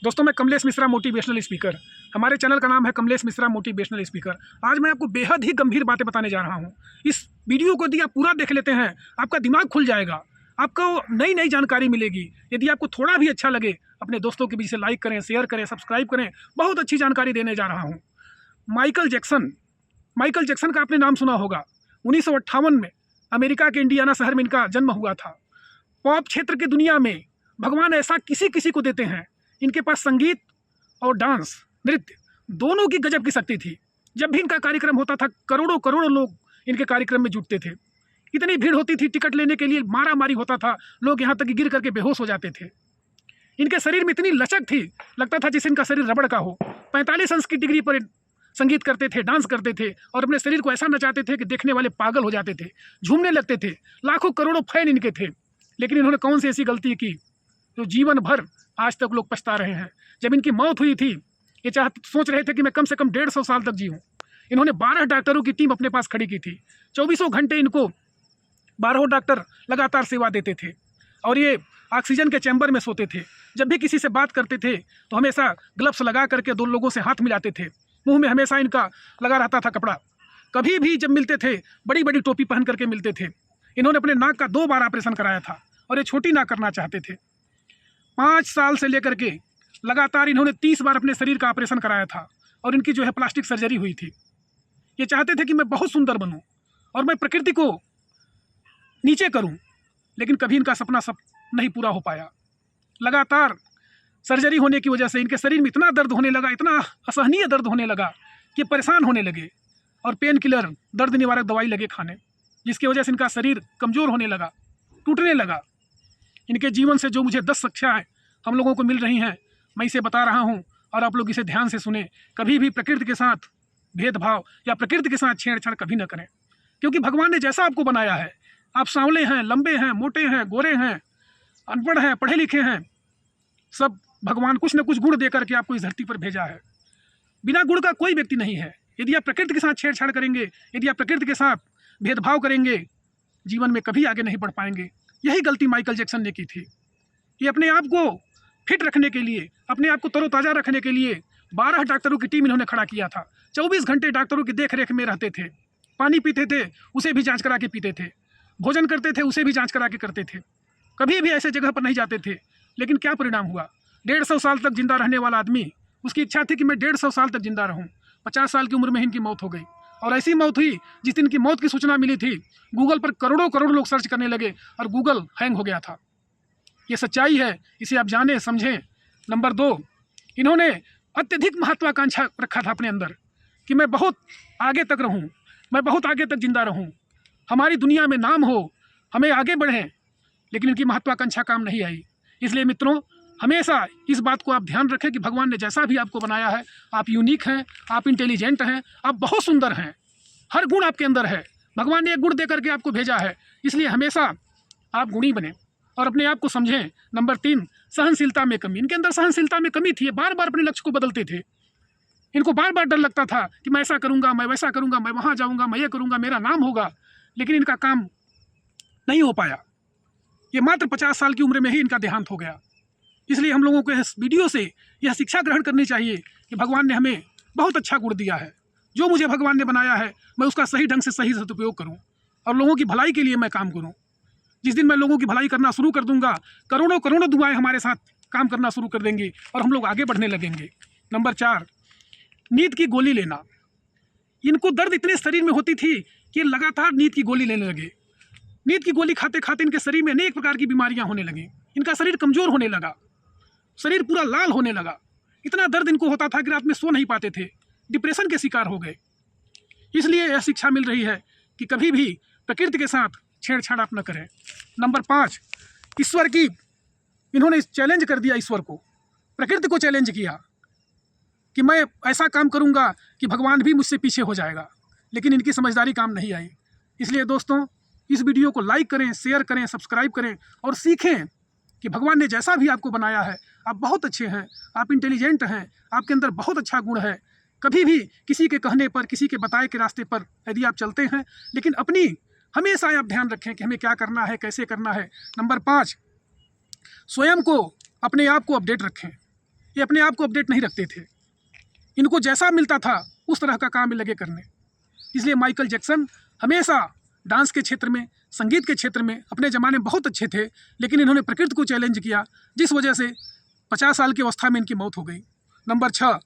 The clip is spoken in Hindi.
दोस्तों, मैं कमलेश मिश्रा मोटिवेशनल स्पीकर। हमारे चैनल का नाम है कमलेश मिश्रा मोटिवेशनल स्पीकर। आज मैं आपको बेहद ही गंभीर बातें बताने जा रहा हूं। इस वीडियो को यदि आप पूरा देख लेते हैं, आपका दिमाग खुल जाएगा, आपको नई नई जानकारी मिलेगी। यदि आपको थोड़ा भी अच्छा लगे, अपने दोस्तों के बीच से लाइक करें, शेयर करें, सब्सक्राइब करें। बहुत अच्छी जानकारी देने जा रहा हूँ। माइकल जैक्सन का आपने नाम सुना होगा। 1958 में अमेरिका के इंडियाना शहर में इनका जन्म हुआ था। पॉप क्षेत्र की दुनिया में भगवान ऐसा किसी किसी को देते हैं। इनके पास संगीत और डांस, नृत्य दोनों की गजब की शक्ति थी। जब भी इनका कार्यक्रम होता था, करोड़ों करोड़ों लोग इनके कार्यक्रम में जुटते थे। इतनी भीड़ होती थी, टिकट लेने के लिए मारा मारी होता था। लोग यहाँ तक कि गिर करके बेहोश हो जाते थे। इनके शरीर में इतनी लचक थी, लगता था जैसे इनका शरीर रबड़ का हो। 45 अंश की डिग्री पर संगीत करते थे, डांस करते थे और अपने शरीर को ऐसा नचाते थे कि देखने वाले पागल हो जाते थे, झूमने लगते थे। लाखों करोड़ों फैन इनके थे। लेकिन इन्होंने कौन सी ऐसी गलती की जो जीवन भर आज तक लोग पछता रहे हैं। जब इनकी मौत हुई थी, ये सोच रहे थे कि मैं कम से कम 150 साल तक जीऊँ। इन्होंने 12 डॉक्टरों की टीम अपने पास खड़ी की थी। 24 घंटे इनको 12 डॉक्टर लगातार सेवा देते थे और ये ऑक्सीजन के चैम्बर में सोते थे। जब भी किसी से बात करते थे तो हमेशा ग्लव्स लगा करके दो लोगों से हाथ मिलाते थे। मुंह में हमेशा इनका लगा रहता था कपड़ा। कभी भी जब मिलते थे, बड़ी बड़ी टोपी पहन करके मिलते थे। इन्होंने अपने नाक का 2 बार ऑपरेशन कराया था और ये छोटी नाक करना चाहते थे। 5 साल से लेकर के लगातार इन्होंने 30 बार अपने शरीर का ऑपरेशन कराया था और इनकी जो है प्लास्टिक सर्जरी हुई थी। ये चाहते थे कि मैं बहुत सुंदर बनूं और मैं प्रकृति को नीचे करूं, लेकिन कभी इनका सपना सब नहीं पूरा हो पाया। लगातार सर्जरी होने की वजह से इनके शरीर में इतना दर्द होने लगा, इतना असहनीय दर्द होने लगा कि परेशान होने लगे और पेन किलर, दर्द निवारक दवाई लगे खाने, जिसकी वजह से इनका शरीर कमज़ोर होने लगा, टूटने लगा। इनके जीवन से जो मुझे 10 शिक्षाएँ हम लोगों को मिल रही हैं, मैं इसे बता रहा हूं और आप लोग इसे ध्यान से सुने। कभी भी प्रकृति के साथ भेदभाव या प्रकृति के साथ छेड़छाड़ कभी न करें, क्योंकि भगवान ने जैसा आपको बनाया है, आप सांवले हैं, लंबे हैं, मोटे हैं, गोरे हैं, अनपढ़ हैं, पढ़े लिखे हैं, सब भगवान कुछ न कुछ गुण दे करके आपको इस धरती पर भेजा है। बिना गुण का कोई व्यक्ति नहीं है। यदि आप प्रकृति के साथ छेड़छाड़ करेंगे, यदि आप प्रकृति के साथ भेदभाव करेंगे, जीवन में कभी आगे नहीं बढ़ पाएंगे। यही गलती माइकल जैक्सन ने की थी। ये अपने आप को फिट रखने के लिए, अपने आप को तरोताज़ा रखने के लिए 12 डॉक्टरों की टीम इन्होंने खड़ा किया था। 24 घंटे डॉक्टरों की देख रेख में रहते थे। पानी पीते थे, उसे भी जांच करा के पीते थे। भोजन करते थे, उसे भी जांच करा के करते थे। कभी भी ऐसे जगह पर नहीं जाते थे। लेकिन क्या परिणाम हुआ? 150 साल तक जिंदा रहने वाला आदमी, उसकी इच्छा थी कि मैं 150 साल तक जिंदा रहूं। 50 साल की उम्र में इनकी मौत हो गई। और ऐसी मौत हुई, जिस दिन की मौत की सूचना मिली थी, गूगल पर करोड़ों करोड़ लोग सर्च करने लगे और गूगल हैंग हो गया था। ये सच्चाई है, इसे आप जानें, समझें। नंबर 2, इन्होंने अत्यधिक महत्वाकांक्षा रखा था अपने अंदर कि मैं बहुत आगे तक रहूं, मैं बहुत आगे तक जिंदा रहूं, हमारी दुनिया में नाम हो, हमें आगे बढ़ें। लेकिन इनकी महत्वाकांक्षा काम नहीं आई। इसलिए मित्रों, हमेशा इस बात को आप ध्यान रखें कि भगवान ने जैसा भी आपको बनाया है, आप यूनिक हैं, आप इंटेलिजेंट हैं, आप बहुत सुंदर हैं। हर गुण आपके अंदर है। भगवान ने एक गुण दे करके आपको भेजा है, इसलिए हमेशा आप गुणी बने और अपने आप को समझें। नंबर 3, सहनशीलता में कमी। इनके अंदर सहनशीलता में कमी थी। ये बार बार अपने लक्ष्य को बदलते थे। इनको बार बार डर लगता था कि मैं ऐसा करूँगा, मैं वैसा करूँगा, मैं वहाँ जाऊँगा, मैं ये करूँगा, मेरा नाम होगा। लेकिन इनका काम नहीं हो पाया। ये मात्र 50 साल की उम्र में ही इनका देहांत हो गया। इसलिए हम लोगों को इस वीडियो से यह शिक्षा ग्रहण करनी चाहिए कि भगवान ने हमें बहुत अच्छा गुण दिया है। जो मुझे भगवान ने बनाया है, मैं उसका सही ढंग से सही सदुपयोग करूं और लोगों की भलाई के लिए मैं काम करूं। जिस दिन मैं लोगों की भलाई करना शुरू कर दूंगा, करोड़ों करोड़ों दुआएं हमारे साथ काम करना शुरू कर देंगी और हम लोग आगे बढ़ने लगेंगे। नंबर 4, नींद की गोली लेना। इनको दर्द इतने शरीर में होती थी कि लगातार नींद की गोली लेने लगे। नींद की गोली खाते खाते इनके शरीर में अनेक प्रकार की बीमारियां होने लगीं। इनका शरीर कमज़ोर होने लगा, शरीर पूरा लाल होने लगा। इतना दर्द इनको होता था कि रात में सो नहीं पाते थे, डिप्रेशन के शिकार हो गए। इसलिए यह शिक्षा मिल रही है कि कभी भी प्रकृति के साथ छेड़छाड़ आप न करें। नंबर 5, ईश्वर की, इन्होंने चैलेंज कर दिया ईश्वर को, प्रकृति को चैलेंज किया कि मैं ऐसा काम करूंगा कि भगवान भी मुझसे पीछे हो जाएगा। लेकिन इनकी समझदारी काम नहीं आई। इसलिए दोस्तों, इस वीडियो को लाइक करें, शेयर करें, सब्सक्राइब करें और सीखें कि भगवान ने जैसा भी आपको बनाया है, आप बहुत अच्छे हैं, आप इंटेलिजेंट हैं, आपके अंदर बहुत अच्छा गुण है। कभी भी किसी के कहने पर, किसी के बताए के रास्ते पर यदि आप चलते हैं, लेकिन अपनी हमेशा आप ध्यान रखें कि हमें क्या करना है, कैसे करना है। नंबर 5, स्वयं को, अपने आप को अपडेट रखें। ये अपने आप को अपडेट नहीं रखते थे। इनको जैसा मिलता था उस तरह का काम में लगे करने। इसलिए माइकल जैक्सन हमेशा डांस के क्षेत्र में, संगीत के क्षेत्र में अपने ज़माने में बहुत अच्छे थे, लेकिन इन्होंने प्रकृति को चैलेंज किया, जिस वजह से 50 साल की अवस्था में इनकी मौत हो गई। नंबर 6,